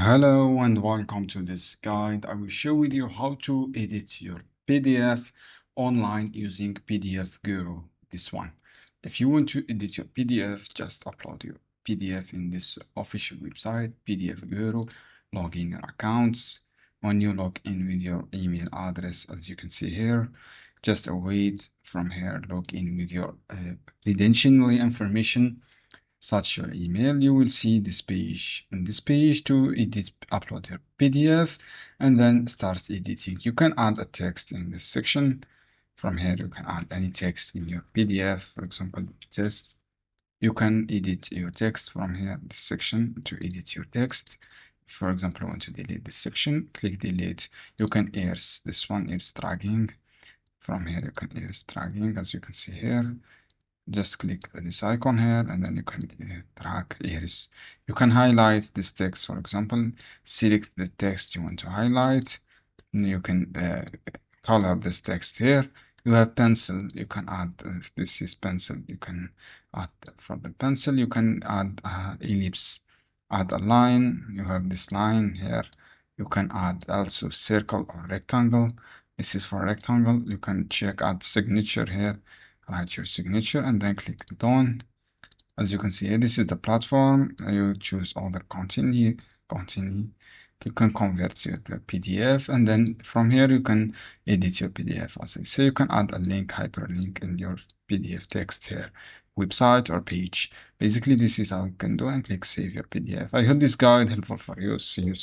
Hello and welcome to this guide. I will show with you how to edit your PDF online using PDF Guru, this one. If you want to edit your PDF, just upload your PDF in this official website, PDF Guru, log in your accounts. When you log in with your email address, as you can see here, just await from here, log in with your credential information, such your email. You will see this page. In this page, to edit, upload your PDF and then start editing. You can add a text in this section. From here, you can add any text in your PDF, for example, text. You can edit your text from here, this section, to edit your text. For example, I want to delete this section, click delete. You can erase this one, erase dragging. From here, you can erase dragging, as you can see here. Just click this icon here and then you can drag erase. You can highlight this text, for example, select the text you want to highlight. And you can color this text here. You have pencil, you can add, this is pencil, you can add from the pencil, you can add ellipse, add a line, you have this line here. You can add also circle or rectangle. This is for rectangle. You can check add signature here. Write your signature and then click done. As you can see here, this is the platform. You choose order continue. You can convert to the PDF, and then from here you can edit your PDF. As I say, you can add a link, hyperlink in your PDF text here, website or page. Basically, this is how you can do, and click save your PDF. I hope this guide helpful for you. See you soon.